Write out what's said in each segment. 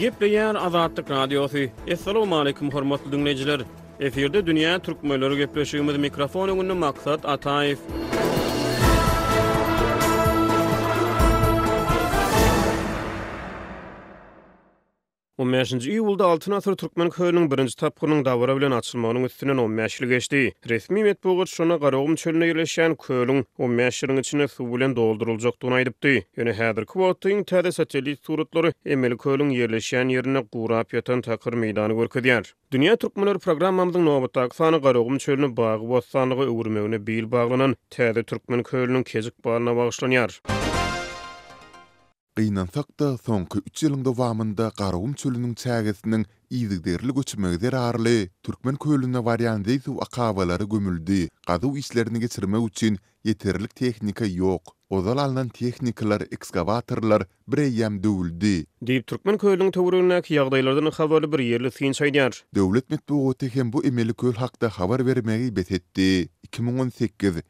Gepleýän Azatlyk Radiosu. Assalamu alaykum hormatly dinleyijiler. Eferde dünýä türkmenleri gepleşýümiz mikrofon öňünde maksat Ataýew. 15-nji iýulda Altyn Asr Türkmen köýüniň birinji tapgyrynyň dawra bilen açylmagynyň üstünden 15 ýyl geçdi. Resmi metbuat şona Garagum çölüne ýerleşýän köýüň 15 ýylyň içinde suw bilen dolduruljakdygyny aýdypdy. Ýöne häzirki wagtyň täze satelit suratlary emeli köýüň ýerleşýän ýerine gurap ýatan takyr meýdany görkezýär. Dünýä türkmenleri programmamyzyň nowbatdaky sany Garagum çölüne bagy bossanlygy öwürmegine bil baglanan täze türkmen köýüniniň kejik bagyna bagşlanýar. Gynansak da soňky 3 ýylyň dowamında Garagum çölüniň çägesiniň ýygyderli göçmegi derarly türkmen köýüne barýan diýsuw akabalary gömüldi. Gaduw işlerini geçirmek üçin ýeterlik tehnika ýok. Ozal alınan tehnikalar, ekskavatorlar bireýem döwüldi. Diýip türkmen köýüniň töweregindäki ýagdaýlardan habarly bir ýerli synç aýdýar. Döwlet metbuaty hem bu emeli köýl hakda habar bermegi betetdi. 2018-2020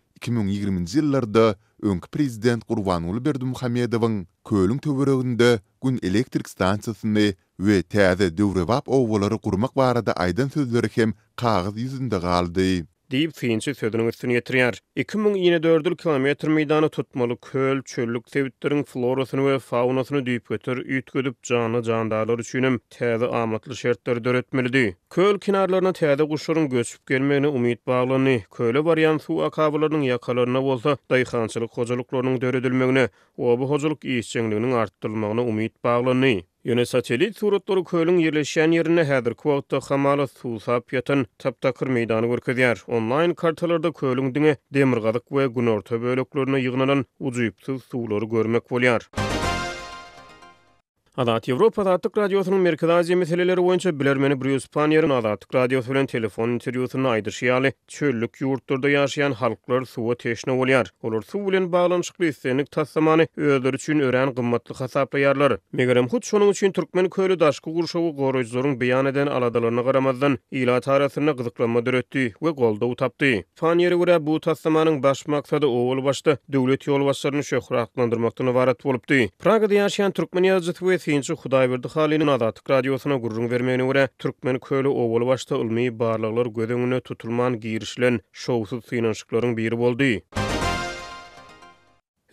ýyllarda öňkü prezident Gurbanuly Berdimuhammedowyň köýüň töwereginde gün elektrik stansiýasyny we täze döwrewap owgalary gurmak barada aýdan sözleri hem kagaz ýüzünde galdy. Diýip synçy sözüniň üstüne ýetirýär. 2024 kilometr meýdany tutmaly köl, çöllük sewitleriň florasyny we faunasyny düýüp götür, üýtgedip jany jandarlar üçin täze amatly şertler döretmelidi. Köl kinarlaryna täze guşlaryň göçüp gelmegine umyt baglany. Köle barýan suw akabalarynyň ýakalaryna bolsa daýhançylyk hojalyklarynyň döredilmegine, oba hojalyk işçiliginiň artdyrylmagyna umyt baglany. Ýöne satelit suratlary köýüň ýerleşýän ýerine häzirki wagtda hamaly suw sap ýatan taptakyr meýdany görkezýär. Online kartalarda köýüň diňe demirgazyk we günorta böleklerine ýygnanan ujuýupsyz suwlary görmek bolýar. Azat Ýewropa Azatlyk Radiosynyň Merkezi Aziýa meseleleri boýunça bilermeni Bruce Panier'in Azatlyk Radiosy bilen telefon interwýusyny aýdyrşýaly çöllük ýurtlarda ýaşaýan halklar suwa teşne bolýar. Olar suw bilen baglanyşykly islenlik tassamany özleri üçin ören gymmatly hasaplaýarlar. Megerem hut şonuň üçin türkmen köýlü daşky gurşawy goraýjylaryň beýan eden aladalaryna garamazdan ila tarasyna gyzyklanma döretdi we goldaw tapdy. Panier'e görä bu tassamanyň baş maksady owul başda döwlet ýolbaşçylaryny şöhratlandyrmakdan ibarat bolupdy. Pragada ýaşaýan türkmen ýazgysy we synçy Hudaýberdi Halynyň Azatlyk Radiosyna gurrun bermegine görä türkmen köýlü owul başda ilmi barlyklar göz öňüne tutulman girişlen şowsuz synanşyklaryň biri boldy.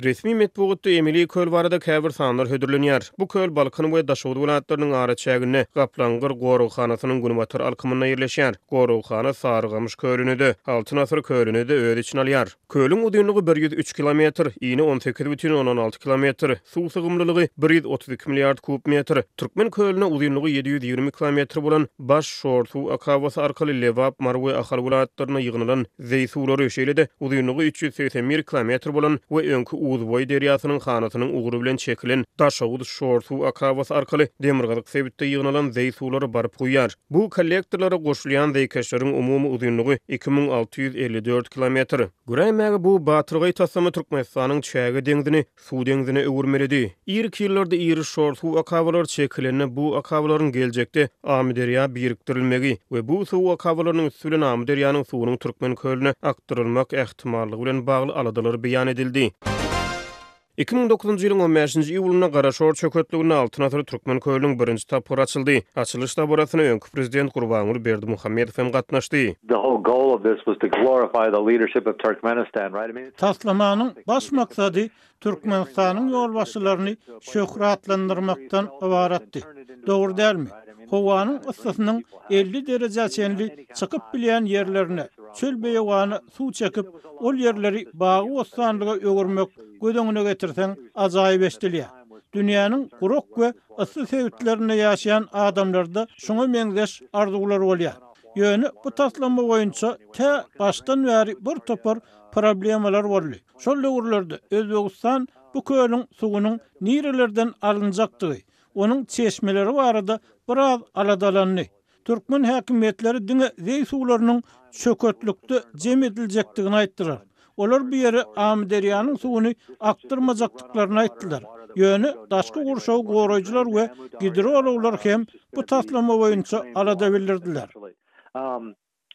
Resmi metbuatda emeli köl barada käbir sanlar hödürlenýär. Bu köl Balkan we Daşowdy vilayatlarynyň araçägine Gaplangır gorugxanasynyň günbatar alkymyna ýerleşýär. Gorugxana Sarıgamış köýünde, Altyn Asr köýünde öz içine alýar. Köýüň uzunlygy 103 kilometr, ýyny 18,16 kilometr, suw sygymlylygy 132 milliard kub metr. Türkmen köýüne uzunlygy 720 kilometr bolan baş şor suw akabasy arkaly Lewap, Mar we Ahal vilayatlaryna ýygnalan zeý suwlary şeýle-de uzunlygy 381 kilometr bolan we öňkü Uzboy derýasynyň hanasynyň ugry bilen çekilen Daşowdy şor suw akabasy arkaly demirgazyk sebitde ýygnalan zeý suwlary baryp goýýar. Bu kollektorlara goşulýan zeýkeşleriň umumy uzunlygy 2654 kilometr. Gürämäge bu batyrgy tassamy Türkmenistanyň çäge deňdini suw deňdine öwürmelidi. Ýerki ýyllarda ýeri şor suw akabalary çekilende bu akabalaryň geljekde Amderýa birikdirilmegi we bu suw akabalarynyň üstüne Amderýanyň suwunyň türkmen köýüne aktarylmak ähtimallygy bilen bagly aladalary beýan edildi. 2009-njy ýylyň 15-nji iýulyna Garaşor çökötligine Altyn Asr Türkmen köýüniň birinji tapyry açyldy. Açylyş taborasyna öňkü prezident Gurbanuly Berdimuhammedow hem gatnaşdy. The whole goal of this was to glorify the leadership of Turkmenistan, right? I mean, Taslamanyň baş maksady Türkmenistanyň ýolbaşçylaryny şöhratlandyrmakdan ibaratdy. Dogry dälmi? Howanyň yssysynyň 50 derece çenli çykyp bilýän ýerlerine çöl beýwany suw çekip ol ýerleri bagy bostanlyga öwürmek gödöňüne getirsen ajaýyp eşdilýär. Dünýäniň guruk we ıssy sebitlerinde ýaşaýan adamlarda şoňa meňzeş arzuwlar bolýar. Ýöne bu taslama boýunça başdan bäri bir topar problemalar boldy. Şol döwürlerde Özbegistan bu köýüň suwunyň nirelerden alınjakdygy, onun çeşmeleri barada biraz aladalanny. Türkmen häkimetleri diňe zeý suwlarynyň çökötlükde jem ediljekdigini aýtdylar. Olar bir ýere Amderýanyň suwuny aktyrmajakdyklaryny aýtdylar. Ýöne daşky gurşaw goraýjylar we gidrologlar hem bu taslama boýunça alada bildirdiler.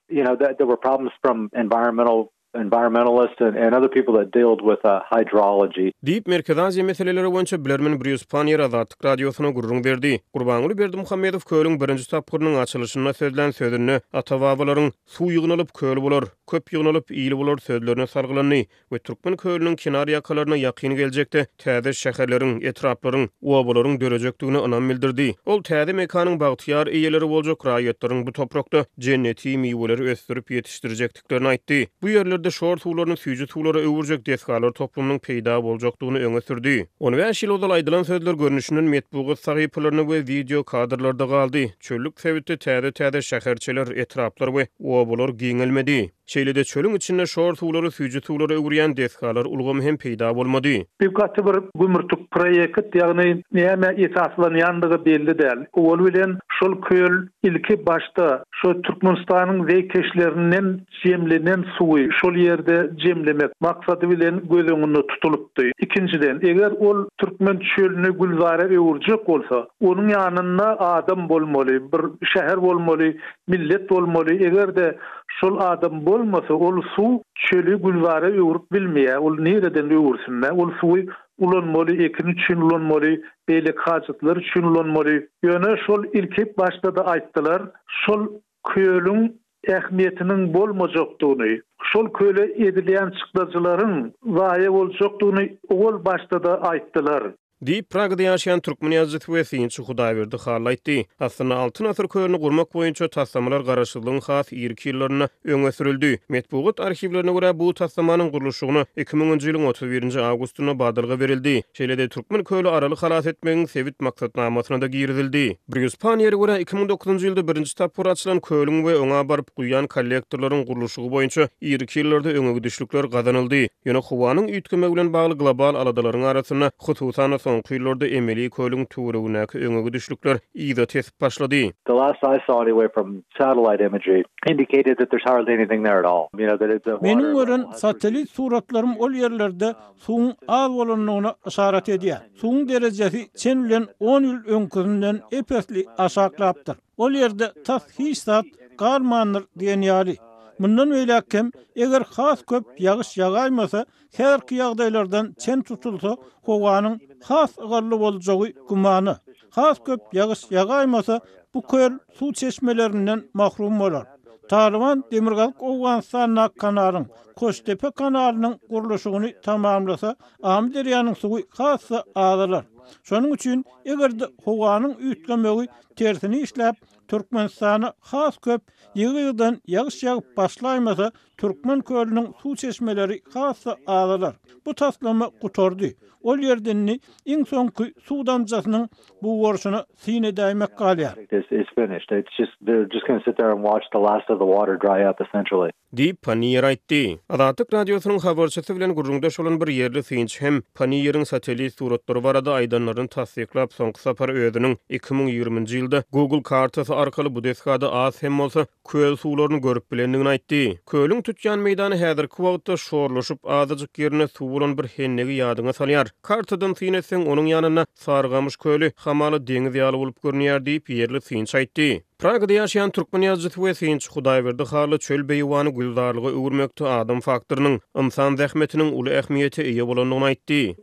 there were problems from environmental environmentalists and other people that dealt with hydrology. Deyip Merkez Aziya meseleleri boýunça bilermen Bruce Panier Azatlyk radiosyna gurrun berdi. Gurbanuly Berdimuhammedow köülüň birinji tapgyrynyň açylyşynda sözlen sözünü ata-babalaryň suw ýygnalyp köl bolar, köp ýygnalyp iýli bolar sözlerine sargylandy we türkmen köylüniň kinar ýakalaryna ýakyn geljekde täze şäherleriň, etraplaryň, obalaryň dörejekdigine ynam bildirdi. Ol täze mekanyň bagtyar eýeleri boljak raýatlaryň bu toprakda jenneti miweleri ösdürip ýetişdirjekdiklerini aýtdy. Bu ýerlerde şor suwlaryny süýji suwlara öwürjek desgalar toplumynyň peýda boljakdygyny öňe sürdi. 15 ýyl odal aýdylan sözler görnüşiniň metbugat sahypalaryna we video kadrlarda galdy. Çöllük sebäpli täze şäherçiler, etraplar we obalar giňelmedi. Şeýlede çölüň içinde şor suwlary süýji suwlara öwürýän desgalar ulgamy hem peýda bolmady. Dikkatli bir gümürtük proýekt, ýagny näme esaslanýandygy belli däl. Ol bilen şol köl ilki başta şu Türkmenistanyň wekleşlerinden jemlenen suwy şol ýerde jemlemek maksady bilen gözüňde tutulupdy. İkinciden, eger ol Türkmen çölüne gülzara öwürjek bolsa, onuň ýanynda adam bolmaly, bir şäher bolmaly, millet bolmaly. Eger de şol adam bolmasa, ol suw çölü gülzara öwürip bilmeýär. Ol nereden öwürsinler? Ol suwy ulanmaly, ekin üçin ulanmaly, beýle hajatlar üçin ulanmaly. Ýöne şol ilki başda da aýtdylar, şol köýüň ähmiýetiniň bolmajakdygyny, şol köýle edilýän çykdajylaryň zaýa boljakdygyny ol başda da aýtdylar. Deyip Pragada ýaşaýan türkmen ýazgysy we synçy Hudaýberdi haýlaýtdy. Aslynda 6 asr köýünü gurmak boýunça taslamalar garaşylygyň has 2 ýyllaryna öňe sürildi. Metbugat arhivlerine görä bu taslamanyň gurulşygyny 2000-nji ýylyň 31-nji awgustyna badyrga berildi. Şeýlede türkmen köýlü araly halas etmegiň sebit maksatnamasyna da girdildi. Bruce Panier'e görä 2009-njy ýylda birinji tapyr açylan köýlüň we oňa baryp guýan kollektorlaryň gurulşygy boýunça 2 ýyllarda öňe düşlükler gazanyldy. Ýöne Howanyň üýtgeme bilen bagly global aladalaryň arasyna hususan soňky ýyllarda emeli köýlüň tuwrugynäki öňe düşlükler ýa-da tesip başlady. The last I saw anyway from satellite imagery indicated that there's hardly anything there at all. You know that it's Menin gören satelit suratlarym ol ýerlerde suwun az bolanlygyna işaret edýär. Suwun derejesi çen bilen 10 ýyl öňkünden epesli aşaklapdyr. Ol ýerde tas hiçsat garmandyr diýen ýaly. Bundan öýläkem, eger has köp ýagyş ýagaýmasa, herki ýagdaýlardan çen tutulsa, howanyň has ýagarly boljagy gumany. Has köp ýagyş ýagaýmasa, bu köl suw çeşmelerinden mahrum bolar. Taliban Demirgalyk Owganistanyň kanalyň, Koştepe kanalynyň gurulşygyny tamamlasa, Amy derýanyň suwy hassa azalar. Şonuň üçin egerde howanyň üýtgemegi tersini işläp, Türkmenistany has köp ýygydan ýagyş ýagyp başlaýmasa, Türkmen kölüniň suw çeşmeleri hassa azalar. Bu taslama gutordy. Ol ýerdenni iň soňky suw damjasynyň bu worşuny sine daýmak galýar. It's finished. They're just going to sit there and watch the last of the water dry up essentially. Deyip Panier aýtdy. Azatlyk radiosynyň habarçysy bilen gurrundaş bolan bir ýerli synç hem Panier'iň satelit suratlary barada aýdanlaryny tasdiklap soňky sapar özüniň 2020-nji ýylda Google kartasy arkaly bu deskada az hem bolsa köl suwlaryny görüp bilendigini aýtdy. Kölüň tutýan meýdany häzirki wagtda şorlaşyp azyjyk ýerine suw bolan bir hennegi ýadyňa salýar. Kartadan synetseň onuň ýanyna Sargamyş köli hamaly deňiz ýaly bolup görnýär diýip ýerli synç aýtdy. Pragada ýaşaýan türkmen ýazgysy we synç Hudaýberdi harly çöl beýwany güldarlygy öwürmekde adam faktorynyň insan zähmetiniň uly ähmiýeti eýe bolandygyny aýtdy.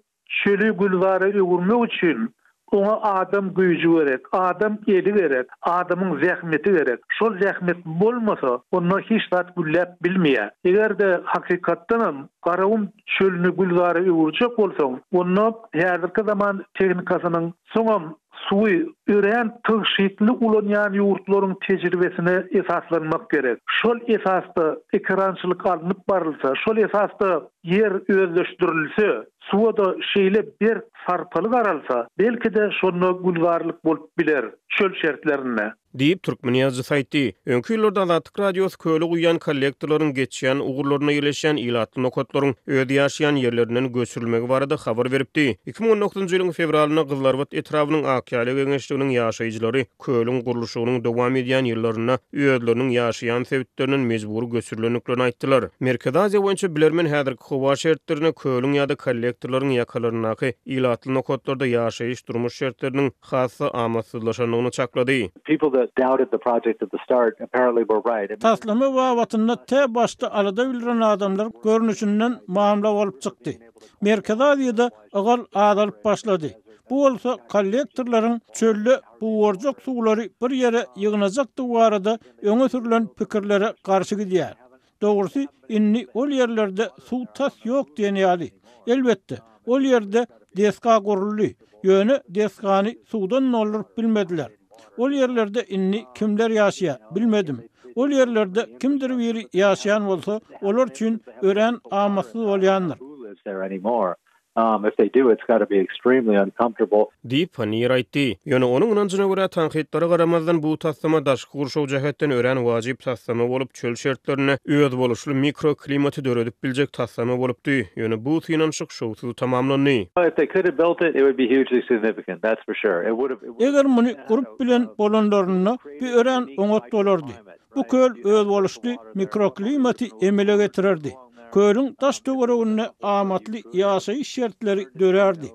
Çölü gülzara öwürmek üçin ona adam güýji gerek, adam eli gerek, adamyň zähmeti gerek. Şol zähmet bolmasa, onu hiç zat güllep bilmeýär. Egerde hakykatdan garawum çölüni gülzara öwürjek bolsaň, onu häzirki zaman teknikasynyň soňam suwy ören tygşytly ulanýan ýurtlaryň tejribesine esaslanmak gerek. Şol esasda ekrançylyk alınıp barylsa, şol esasda yer özleşdirilse, suwada şeýle bir sarpaly garalsa, belki de şonu gülwarlyk bolup biler çöl şertlerine. Deyip Türkmen ýazgysy aýtdy. Öňkü ýyllarda Azatlyk radiosy köle guýan kollektorlaryň geçýän ugurlaryna ýerleşen ilatly nokatlaryň öýde ýaşaýan ýerlerinden göçürilmegi barada habar beripdi. 2019-njy ýylyň fevralyna Gyllarbat etrabynyň Akýaly geňeşliginiň ýaşaýjylary köleň gurulşygynyň dowam edýän ýyllaryna öýdleriniň ýaşaýan sebitleriniň mejburi göçürilenliklerini aýtdylar. Merkez Aziýa boýunça bilermen häzirki howa şertlerine köülüň ýa-da kollektorlaryň ýakalarynaky ilatly nokotlarda ýaşaýyş durmuş şertleriniň hassa amatsızlaşanyny çaklady. People that doubted the project at the start apparently were right. Taslama wagtynda te başda alada bilen adamlar görnüşinden mamla bolup çykdy. Merkez Aziýada agal adalyp başlady. Bu bolsa kollektorlaryň çölle bu worjak suwlary bir ýere ýygnajakdy barada öňe sürülen pikirlere garşy gidýär. Dogrusy inni ol ýerlerde suw tas ýok diýenýärdi. Elbetde ol ýerde deska guruldy. Ýöne deskany suwdan noldurup bilmediler. Ol ýerlerde inni kimler ýaşaýar bilmedim. Ol ýerlerde kimdir biri ýaşaýan bolsa, olar üçin ören amatsız bolýanlar. If they do, it's got to be extremely uncomfortable. Diýip Panir aýtdy. Ýöne onuň ynanjyna görä tanqidlere garamazdan bu taslama daşky gurşaw jähetden ören wajyp taslama bolup çöl şertlerine öz boluşly mikroklimaty döredip biljek taslama bolupdy. Ýöne bu synanşyk şowsuz tamamlandy. If they could have built it, it would be hugely significant. That's for sure. It would have. Eger muny gurup bilen bolanlaryna bir ören oňat bolardy. Bu köl öz boluşly mikroklimaty emele getirerdi. Köylüň taş töweregine amatly ýaşaýyş şertleri dörerdi.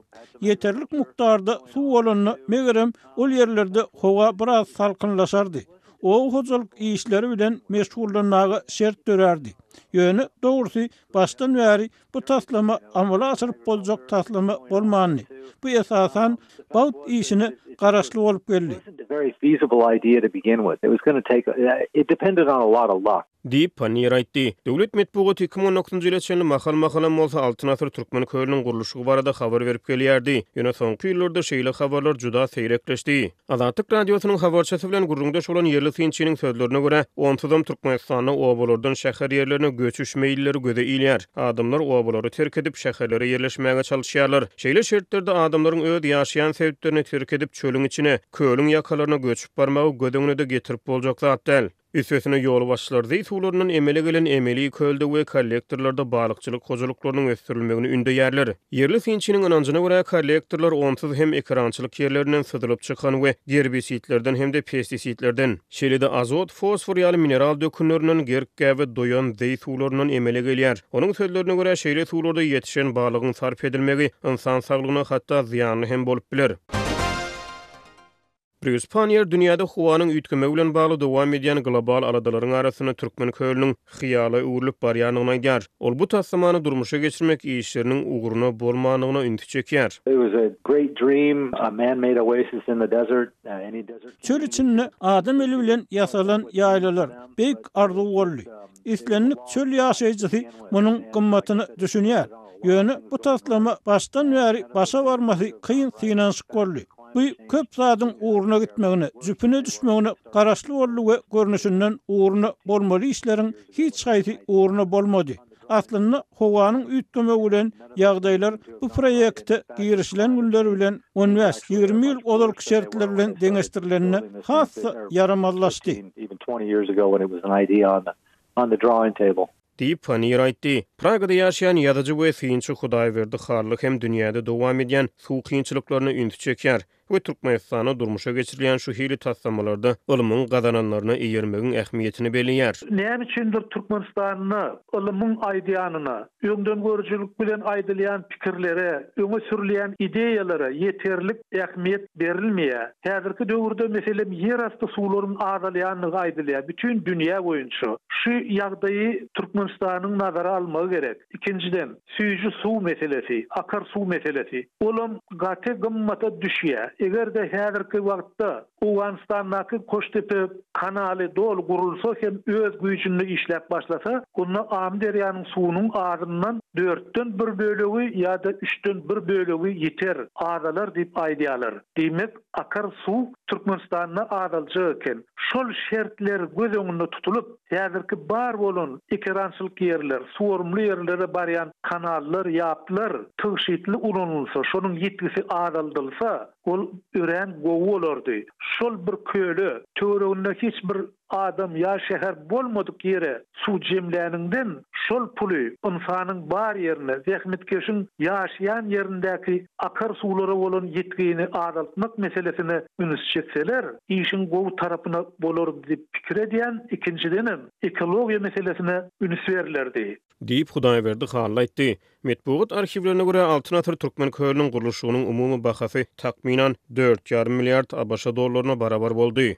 Yeterlik mukdarda suw bolanyny megerem ol ýerlerde howa biraz salkynlaşardy. O hojalyk işleri bilen meşgullanagy şert dörerdi. Ýöne dogrusy başdan bäri bu taslama amala asyryp boljak taslama bolmany. Bu esasan bawt işini garaşly bolup geldi. A very feasible idea to begin with. It was going to take. It depended on a lot of luck. Diýip Panir aýtdy. Döwlet medeniýeti 2019-njy ýyl içinde mahal-mahalam bolsa Altyn Asr Türkmen köýüniň gurulşy barada habar berip gelýärdi. Ýöne soňky ýyllarda şeýle habarlar juda seýrekleşdi. Azatlyk radiosynyň habarçysy bilen gurrundaş bolan ýerli synçynyň sözlerine görä, onsuzam Türkmenistanyň obalardan şäher ýerlerine göçüş meýilleri göze ilýär. Adamlar obalary terk edip şäherlere ýerleşmäge çalyşýarlar. Şeýle şertlerde adamlaryň öz ýaşaýan sebeplerini terk edip çölüň içine, köýüň ýakalaryna göçüp barmagy gödeňine de getirip boljak zat däl. Üsesine ýol başlardy suwlarynyň emele gelen emeli kölde we kollektorlarda balykçylyk hojalyklarynyň ösdürilmegini ündeýärler. Yerli synçynyň ynanjyna görä kollektorlar onsuz hem ekrançylyk ýerlerinden sydylyp çykan we gerbisidlerden hem de pestisidlerden, şeýle-de azot, fosfor ýaly mineral dökünlerinden gerk we doýan zey suwlarynyň emele gelýär. Onuň sözlerine görä şeýle suwlarda ýetişen balygyň sarf edilmegi insan saglygyna hatda ziýanly hem bolup biler. Panir dünýäde howanyň üýtgeme bilen bagly dowam edýän global aladalaryň arasyna türkmen köýlüniň hyýaly uwrulyp barýanyny aýdýar. Ol bu taslamany durmuşa geçirmek işleriniň uguruny bolmanyna ünti çekýär. It was a great dream, a man-made oasis in the desert. Any desert. Çöl içinde adam eli bilen ýasalan ýaylalar beýik arzu boldy. İslenlik çöl ýaşaýjysy munyň gymmatyny düşünýär. Ýöne bu taslama başdan bäri başa barmasy kıyın synanşyk boldy. Bu köp zadyň uğruna gitmegine, jüpüne düşmegine garaşly boldy we görnüşinden uğruna bolmaly işleriň hiç haýsy uğruna bolmady. Aslynda howanyň üýtgeme bilen ýagdaýlar bu proýekte girişilen günler bilen 15-20 ýyl olark şertler bilen deňeşdirilenine hassa yaramazlaşdy. Even 20 years ago when it was an idea on the drawing table. Diýip Panir aýtdy. Pragada ýaşaýan ýazyjy we synçy Hudaýberdi harlyk hem dünýäde dowam edýän suw kynçylyklaryna ünti çekýär. We Türkmenistana durmuşa geçirilýän şu hili taslamalarda ilmiň gazananlaryna eýermegiň ähmiýetini belirýär. Näme üçindir Türkmenistanyny ilmiň aýdýanyna, öňden görüjülik bilen aýdylýan pikirlere, öňe sürilýän ideýalary ýeterlik ähmiýet berilmeýär. Häzirki döwürde meselem ýer asty suwlaryň azalýanyny aýdylýar. Bütün dünýä boýunça şu ýagdaýy Türkmenistanyň nazara almagy gerek. İkinciden, süýjü suw meselesi, akar suw meselesi. Olam gaty gymmata düşýär. Eger de häzirki wagtda Awganistandaky Koştepe kanaly dol gurulsa hem öz güýçini işläp başlasa, onda Am derýanyň suwunyň azyndan 4den 1 bölegi ýa-da 3den 1 bölegi ýeter azalar diýip aýdýarlar. Demek akar suw Türkmenistanyna azalja eken. Şol şertler göz öňünde tutulup, häzirki bar bolan ekrançylyk ýerler, suwarmly ýerlere barýan kanallar, ýaplar tygyşytly ulanylsa, şonuň ýetkisi azaldylsa, ol ören gowy bolardy. Şol bir köýle, töwereginde hiç bir adam ya şehir bolmadyk yere su jemläningden şol puly insanyň bar ýerine zähmetkeşiň ýaşaýan ýerindäki akar suwlara bolan ýetgini azaltmak meselesine üns çekseler, işin gowy tarapyna bolar diýip pikir edýän, ikincidenem ekologiýa meselesine üns berilärdi. Diýip Hudaýberdi Halil aýtdy. Metbuat arşivlerine göre Altyn Atır Türkmen köýünüň gurulşynyň umumy bahasy takminan 4,5 milliard ABŞ dollaryna barabar boldy.